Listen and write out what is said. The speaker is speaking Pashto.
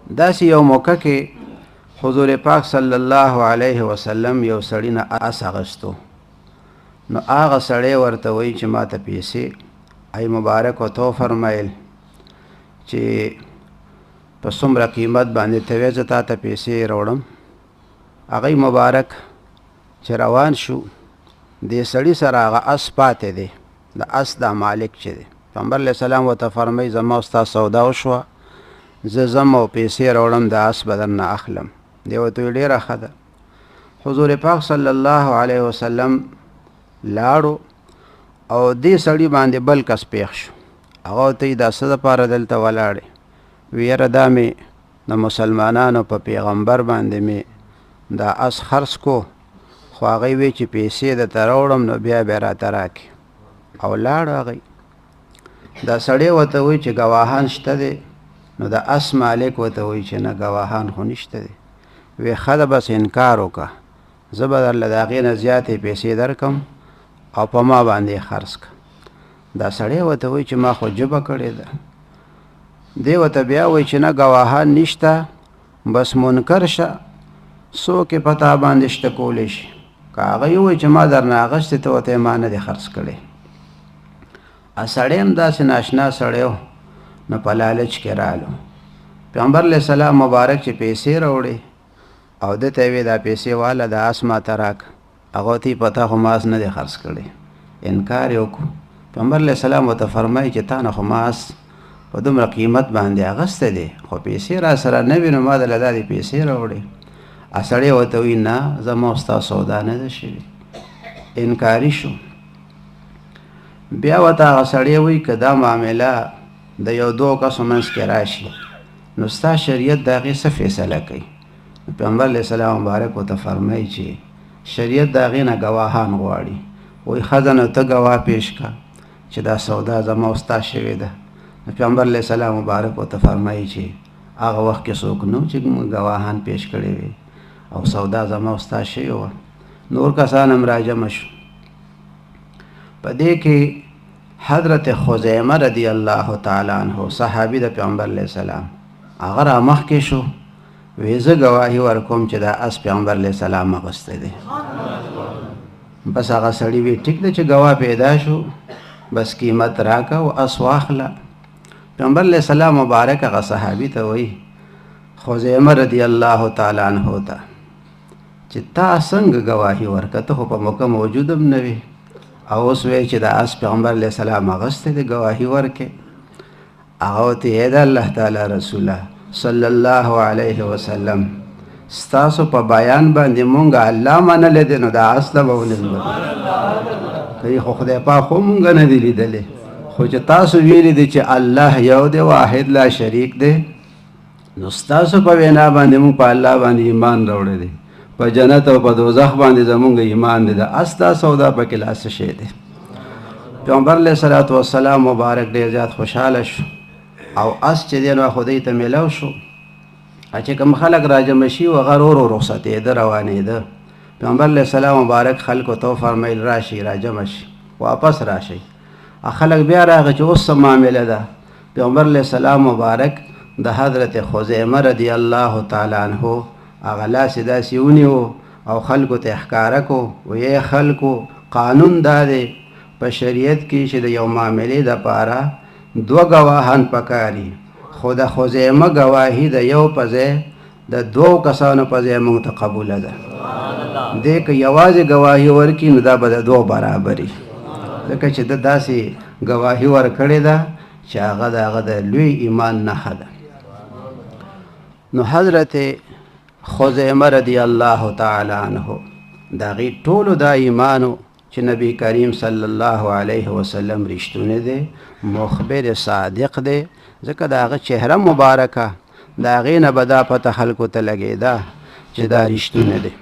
داسې یو موقع کې حضور پاک صلی الله علیه وسلم یو سړی نه آس اغستو، نو هغه سړی ورته وایي چې ما ته پیسې ای مبارک ورته وفرمیل چې په څومره قیمت باندې ته وایې زه تا ته پیسې راوړم. هغه مبارک چې روان شو، دې سړي سره هغه اس پاتې دی، د اس دا مالک چې دی. پیغمبر علیه السلام ورته فرمایي زما ستا سودا وشوه، زه ځم او پیسې راوړم، د اس به درنه اخلم. دی ورته وایي ډېره ښه ده. حضور پاک صلی الله علیه وسلم لاړو او دې سړي باندې بل کس پیښ شو. هغه ورته وایي دا څه دپاره دلته ولاړې؟ وی یاره دا مې د مسلمانانو په پیغمبر باندې مې دا اس خرڅ کو، خو هغوی وی چې پیسې درته راوړم نو بیا به یې راته راکړي. او لاړ هغوی. دا سړی ورته وایي چې ګواهان شته دی؟ نو د اس مالک ورته وایي چې نه ګواهان خو نشته دی. وی ښه ده بس انکار وکړه، زه به درله د هغې نه زیاتې پیسې درکم او په ما باندې خرڅ کړه. دا سړی ورته وایي چې ما خو جبه کړې ده. دی ورته بیا وایي چې نه ګواهان نشته، بس منکر شه، څوک یې په تا باندې شته کولی شي. که هغه وایي چې ما درنه اخیستې ته ورته ما نه دی خرڅ کړی. سړی هم داسې ناشنا سړی و، نو په لالچ کې رالو. پیغمبر علیه السلام مبارک چې پیسې راوړې او ده ته یې ویې دا پیسې واله د اس ما ته راکړه. هغه ورته په تا خو ما اس نه دی خرڅ کړی. انکار یې وکړو. پیغمبر علیه السلام ورته فرمایي چې تا نه خو ما اس په دومره قیمت باندې اخیستی دی، خو پیسې را سره نه وي، نو ما دله دا دې پیسې راوړې. سړی ورته وایي نه زما او ستا سودا نه ده شوې. انکاري شو. بیا ورته هغه سړی وایي که دا معامله د یو دوو کسو منځ کې راشي نو ستا شریعت د هغې څه فیصله کوي؟ پیغمبر علیه السلام مبارک ورته فرمایي چې شریعت د هغې نه ګواهان غواړي. وایي ښځه نو ته ګواه پیش کړه چې دا سودا زما او ستا شوې ده. پیغمبر علیه السلام مبارک ورته فرمایي چې هغه وخت کې څوک نه و چې ګواهان پیش کړي وي او سودا زما او ستا شوې وه. نور کسان هم راجمع شو. په دې کې حضرت خزیمه رضی الله تعالی عنه صحابي د پیغمبر علیه السلام هغه را مخکې شو، وی زه ګواهي ورکوم چې دا اس پیغمبر علیه السلام اخیستی دی. بس هغه سړي وی ټیک ده چې ګواه پیدا شو، بس قیمت راکه او اس واخله. پیغمبر علیه السلام مبارک هغه صحابي ته وایي خزیمه رضی الله تعالی عنه ته چې تا څنګه ګواهي ورکه؟ ته خو په موقع موجود هم نه وي او اوس وایي چې د اس پیغمبر علیه السلام اخیستی دی، ګواهي ورکې. هغه ورته ای د الله تعالی رسوله صلی الله علیه وسلم ستاسو په بیان باندې مونږ الله منلی دی، نو دا اس ته به ونسبت کوي. خو خدای پاک خو مونږ نه دی لیدلی، خو چې تاسو ویلي دی چې الله یو دی واحد لا شریک دی، نو ستاسو په وینا باندې مونږ په الله باندې ایمان راوړی دی، په جنت او په دوزخ باندې زمونږ ایمان دی. د اس دا سودا پکې لا څه شی دی؟ پیغمبر علیه الصلاة والسلام مبارک ډېر زیات خوشحاله شو او اس چې دی نو خدای ته میلاو شو. چې کوم خلک راجمع شي و هغه ورو ورو رخصتېده روانېده. پیغمبر علیه السلام مبارک خلکو ته وفرمیل راشئ راجمع شي، واپس راشئ. خلک بیا راغی چې اوس څه معامله ده؟ پیغمبر علیه السلام مبارک د حضرت خزیمه رضی الله تعالی عنه هغه لاس یې داسې ونیو او خلکو ته ښکاره کو، ویې خلکو قانون دا دی په شریعت کې چې د یو معاملې دپاره دوه ګواهان پکاري، خو د خزیمه ګواهي د یو په ځای د دوو کسانو په ځای موږ ته قبوله ده. دې که یوازې ګواهي ورکړي نو دا به د دوه برابري، ځکه چې د داسې ګواهي ورکړې ده چې هغه د هغه د لوی ایمان نښه ده. نو حضرت خزیمه رضی الله تعالی عنه د هغې ټولو دا ایمانو چې نبی کریم صلی الله علیه وسلم رښتونی دی، مخبر صادق دی، ځکه د هغه چهره مبارکه د هغې نه به دا پته خلکو ته لګېده چې دا رښتونی دی.